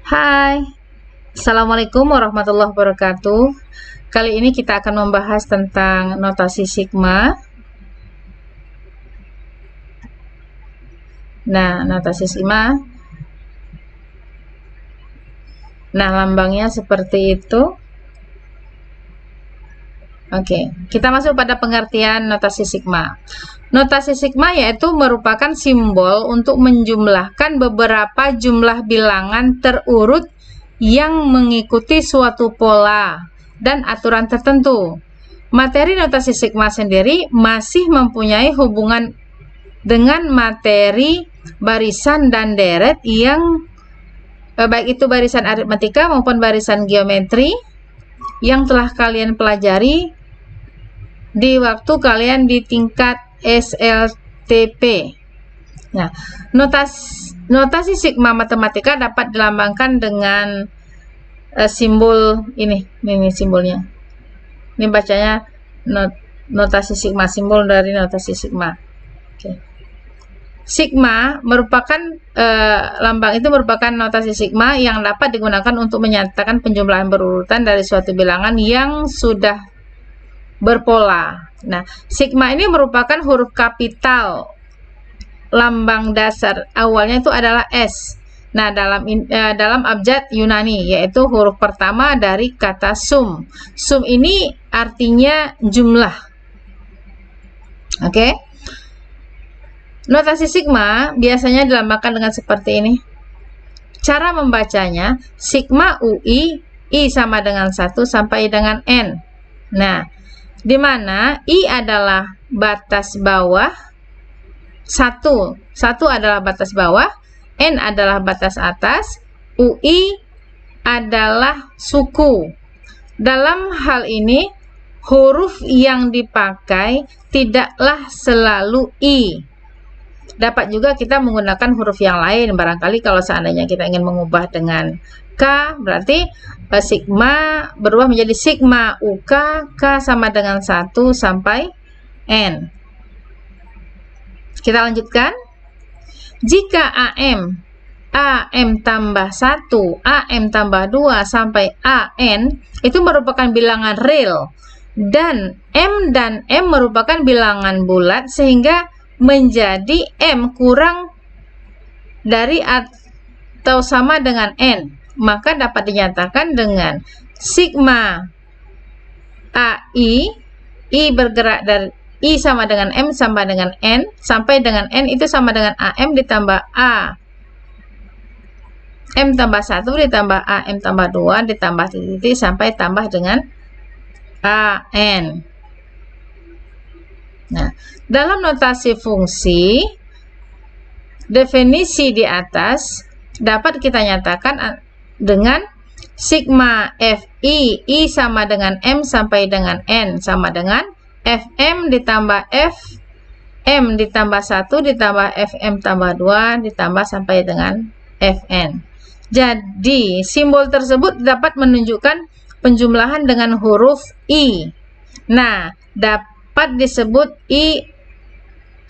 Hai, Assalamualaikum warahmatullahi wabarakatuh. Kali ini kita akan membahas tentang notasi sigma. Nah, notasi sigma. Nah, lambangnya seperti itu. Oke, kita masuk pada pengertian notasi sigma. Notasi sigma yaitu merupakan simbol untuk menjumlahkan beberapa jumlah bilangan terurut yang mengikuti suatu pola dan aturan tertentu. Materi notasi sigma sendiri masih mempunyai hubungan dengan materi barisan dan deret yang baik itu barisan aritmatika maupun barisan geometri yang telah kalian pelajari di waktu kalian di tingkat SLTP. Nah, notasi sigma matematika dapat dilambangkan dengan simbol ini simbolnya. Ini bacanya notasi sigma, simbol dari notasi sigma. Oke. Sigma merupakan lambang itu merupakan notasi sigma yang dapat digunakan untuk menyatakan penjumlahan berurutan dari suatu bilangan yang sudah berpola. Nah, sigma ini merupakan huruf kapital. Lambang dasar awalnya itu adalah S. Nah, dalam abjad Yunani, yaitu huruf pertama dari kata sum. Sum ini artinya jumlah. Oke. Notasi sigma biasanya dilambangkan dengan seperti ini. Cara membacanya, sigma UI, I sama dengan 1 sampai dengan N. Nah, di mana I adalah batas bawah, 1 adalah batas bawah, N adalah batas atas, UI adalah suku. Dalam hal ini, huruf yang dipakai tidaklah selalu I. Dapat juga kita menggunakan huruf yang lain. Barangkali kalau seandainya kita ingin mengubah dengan K, berarti sigma berubah menjadi sigma UK, K sama dengan 1 sampai N. Kita lanjutkan. Jika AM tambah 1, AM tambah 2 sampai AN itu merupakan bilangan real, dan M merupakan bilangan bulat, sehingga menjadi M kurang dari atau sama dengan N, maka dapat dinyatakan dengan sigma AI, I bergerak dari I sama dengan M sama dengan N, sampai dengan N itu sama dengan AM ditambah A M tambah 1 ditambah AM tambah 2 ditambah titik sampai tambah dengan AN. Nah, dalam notasi fungsi, definisi di atas dapat kita nyatakan dengan sigma FI, I sama dengan M sampai dengan N sama dengan FM ditambah FM ditambah 1 ditambah FM tambah 2 ditambah sampai dengan FN. Jadi, simbol tersebut dapat menunjukkan penjumlahan dengan huruf I. Nah, dapat disebut I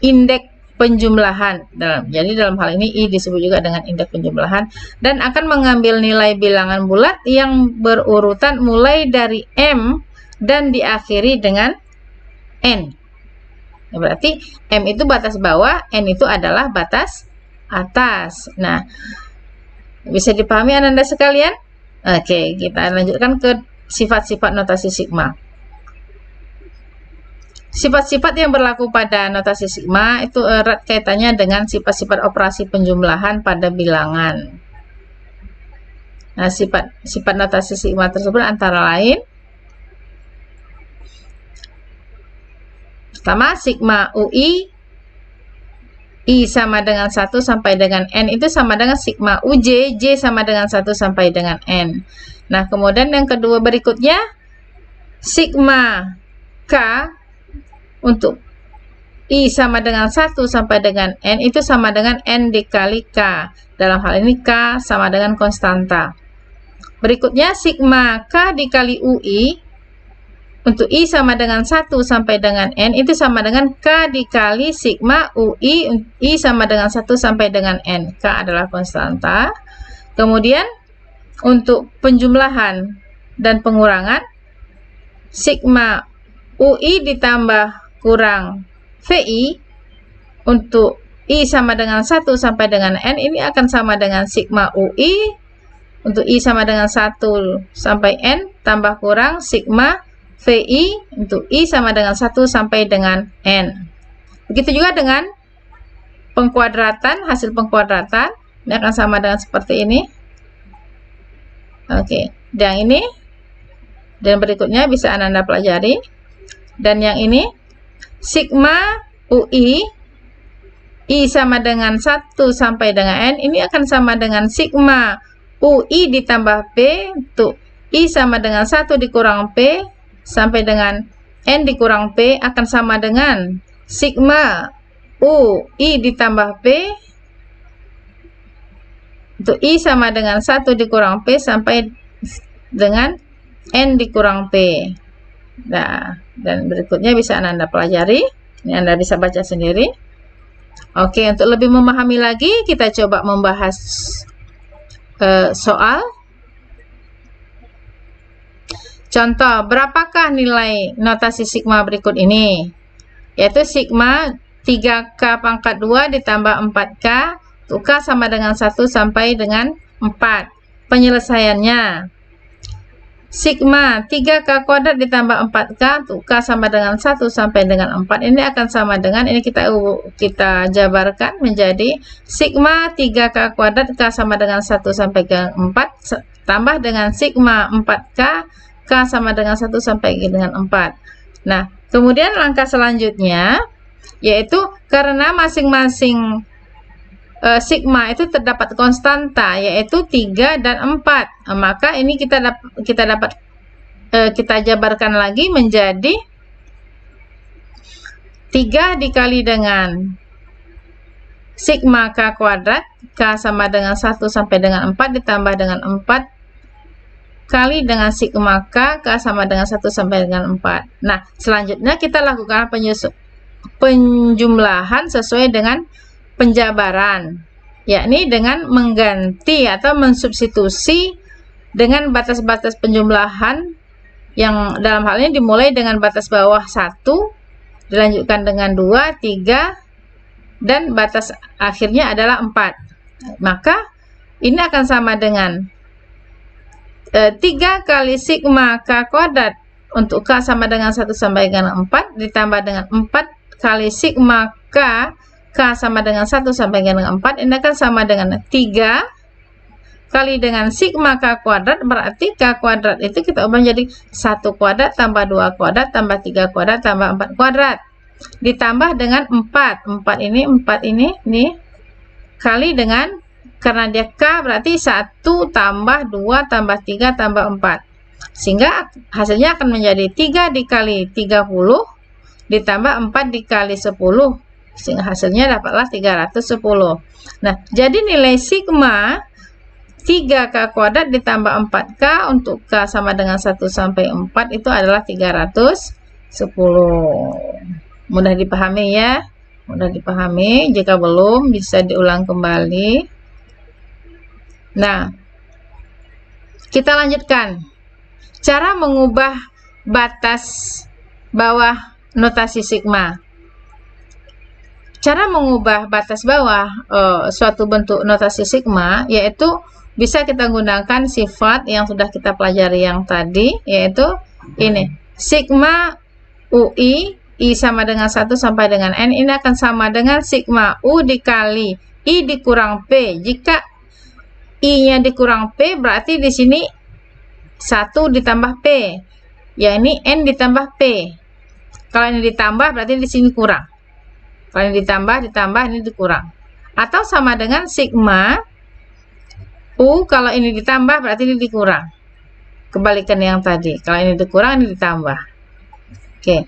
indeks penjumlahan. Jadi dalam hal ini I disebut juga dengan indeks penjumlahan, dan akan mengambil nilai bilangan bulat yang berurutan mulai dari M dan diakhiri dengan N. Ya, berarti M itu batas bawah, N itu adalah batas atas. Nah, bisa dipahami Anda sekalian? Oke, kita lanjutkan ke sifat-sifat notasi sigma. Sifat-sifat yang berlaku pada notasi sigma itu erat kaitannya dengan sifat-sifat operasi penjumlahan pada bilangan. Nah, sifat notasi sigma tersebut antara lain: pertama, sigma UI, I sama dengan 1 sampai dengan N itu sama dengan sigma UJ, J sama dengan 1 sampai dengan N. Nah, kemudian yang kedua berikutnya, sigma K untuk I sama dengan 1 sampai dengan N itu sama dengan N dikali K. Dalam hal ini K sama dengan konstanta. Berikutnya, sigma K dikali UI untuk I sama dengan 1 sampai dengan N itu sama dengan K dikali sigma UI I sama dengan 1 sampai dengan N. K adalah konstanta. Kemudian untuk penjumlahan dan pengurangan, sigma UI ditambah kurang VI untuk I sama dengan 1 sampai dengan N, ini akan sama dengan sigma UI untuk I sama dengan 1 sampai N tambah kurang sigma VI untuk I sama dengan 1 sampai dengan N. Begitu juga dengan pengkuadratan, hasil pengkuadratan ini akan sama dengan seperti ini. Oke, yang ini dan berikutnya bisa Anda pelajari. Dan yang ini sigma UI I sama dengan 1 sampai dengan N, ini akan sama dengan sigma UI ditambah P untuk I sama dengan 1 dikurang P sampai dengan N dikurang P akan sama dengan sigma UI ditambah P untuk I sama dengan 1 dikurang P sampai dengan N dikurang P. Nah, dan berikutnya bisa Anda pelajari. Ini Anda bisa baca sendiri. Oke, untuk lebih memahami lagi, kita coba membahas soal. Contoh, berapakah nilai notasi sigma berikut ini? Yaitu sigma 3K pangkat 2 ditambah 4K, untuk K sama dengan 1 sampai dengan 4. Penyelesaiannya, sigma 3K kuadrat ditambah 4K, untuk K sama dengan 1 sampai dengan 4. Ini akan sama dengan, ini kita jabarkan menjadi sigma 3K kuadrat K sama dengan 1 sampai dengan 4, tambah dengan sigma 4K K sama dengan 1 sampai dengan 4. Nah, kemudian langkah selanjutnya, yaitu karena masing-masing sigma itu terdapat konstanta, yaitu 3 dan 4. Maka ini kita jabarkan lagi menjadi 3 dikali dengan sigma K kuadrat K sama dengan 1 sampai dengan 4 ditambah dengan 4 kali dengan sigma K sama dengan 1 sampai dengan 4. Nah, selanjutnya kita lakukan penjumlahan sesuai dengan penjabaran, yakni dengan mengganti atau mensubstitusi dengan batas-batas penjumlahan yang dalam hal ini dimulai dengan batas bawah 1, dilanjutkan dengan 2, 3, dan batas akhirnya adalah 4. Maka ini akan sama dengan 3 kali sigma K kuadrat untuk K sama dengan 1 sampai dengan 4 ditambah dengan 4 kali sigma K sama dengan 1 sampai dengan 4, ini akan sama dengan 3 kali dengan sigma K kuadrat, berarti K kuadrat itu kita ubah menjadi 1 kuadrat tambah 2 kuadrat tambah 3 kuadrat tambah 4 kuadrat ditambah dengan 4 ini kali dengan, karena dia K berarti 1 tambah 2 tambah 3 tambah 4, sehingga hasilnya akan menjadi 3 dikali 30 ditambah 4 dikali 10, sehingga hasilnya dapatlah 310. Nah, jadi nilai sigma 3K kuadrat ditambah 4K untuk K sama dengan 1 sampai 4 itu adalah 310. Mudah dipahami ya? Mudah dipahami. Jika belum, bisa diulang kembali. Nah, kita lanjutkan. Cara mengubah batas bawah notasi sigma. Cara mengubah batas bawah suatu bentuk notasi sigma, yaitu bisa kita gunakan sifat yang sudah kita pelajari yang tadi, yaitu ini. Sigma UI, I sama dengan 1 sampai dengan N, ini akan sama dengan sigma U dikali I dikurang P. Jika I-nya dikurang P, berarti di sini 1 ditambah P. Ya, ini N ditambah P. Kalau ini ditambah, berarti di sini kurang. Kalau ini ditambah, ini dikurang. Atau sama dengan sigma U, kalau ini ditambah, berarti ini dikurang. Kebalikan yang tadi. Kalau ini dikurang, ini ditambah. Oke.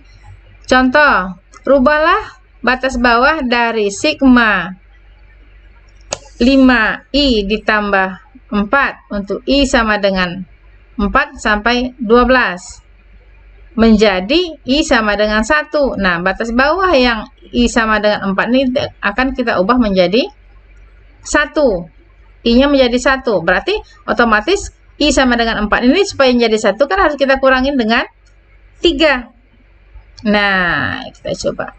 Contoh, rubahlah batas bawah dari sigma 5I ditambah 4 untuk I sama dengan 4 sampai 12 menjadi I sama dengan 1. Nah, batas bawah yang I sama dengan 4 ini akan kita ubah menjadi 1. I-nya menjadi 1. Berarti otomatis I sama dengan 4. Ini supaya menjadi 1 kan harus kita kurangin dengan 3. Nah, kita coba.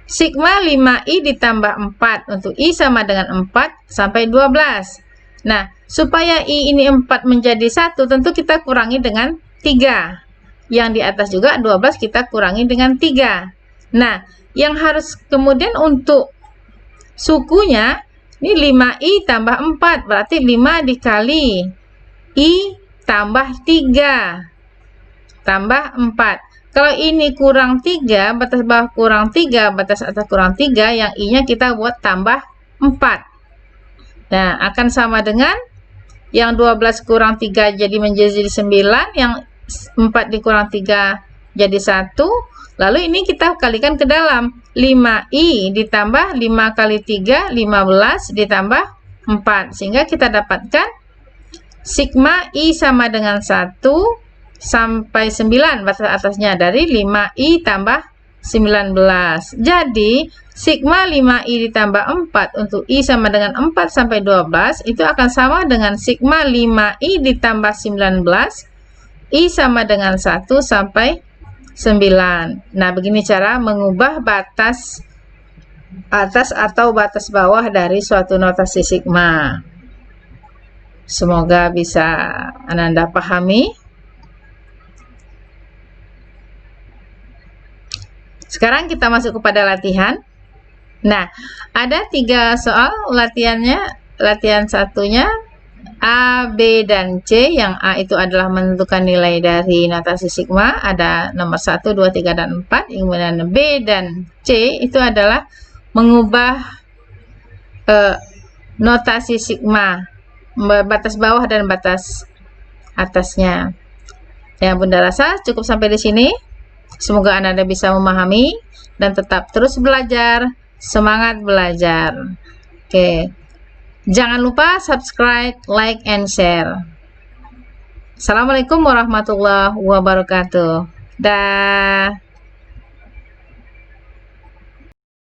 Sigma 5I ditambah 4 untuk I sama dengan 4 sampai 12. Nah, supaya I ini 4 menjadi 1, tentu kita kurangi dengan 3. Yang di atas juga 12 kita kurangi dengan 3. Nah, yang harus kemudian untuk sukunya, ini 5I tambah 4, berarti 5 dikali I tambah 3 tambah 4. Kalau ini kurang 3, batas bawah kurang 3, batas atas kurang 3, yang I-nya kita buat tambah 4. Nah, akan sama dengan yang 12 kurang 3 jadi menjadi 9, yang 4 dikurang 3 jadi 1. Lalu ini kita kalikan ke dalam. 5I ditambah 5 kali 3, 15 ditambah 4. Sehingga kita dapatkan sigma I sama dengan 1 sampai 9 batas atasnya dari 5I tambah 19. Jadi sigma 5I ditambah 4 untuk I sama dengan 4 sampai 12 itu akan sama dengan sigma 5I ditambah 19 I sama dengan 1 sampai 9. Nah, begini cara mengubah batas atas atau batas bawah dari suatu notasi sigma. Semoga bisa Ananda pahami. Sekarang kita masuk kepada latihan. Nah, ada 3 soal latihannya. Latihan satunya A, B, dan C. Yang A itu adalah menentukan nilai dari notasi sigma. Ada nomor 1, 2, 3, dan 4. Kemudian B dan C itu adalah mengubah notasi sigma, batas bawah dan batas atasnya. Ya, Bunda rasa cukup sampai di sini. Semoga Anda bisa memahami dan tetap terus belajar. Semangat belajar. Oke. Jangan lupa subscribe, like, and share. Assalamualaikum warahmatullahi wabarakatuh. Dah.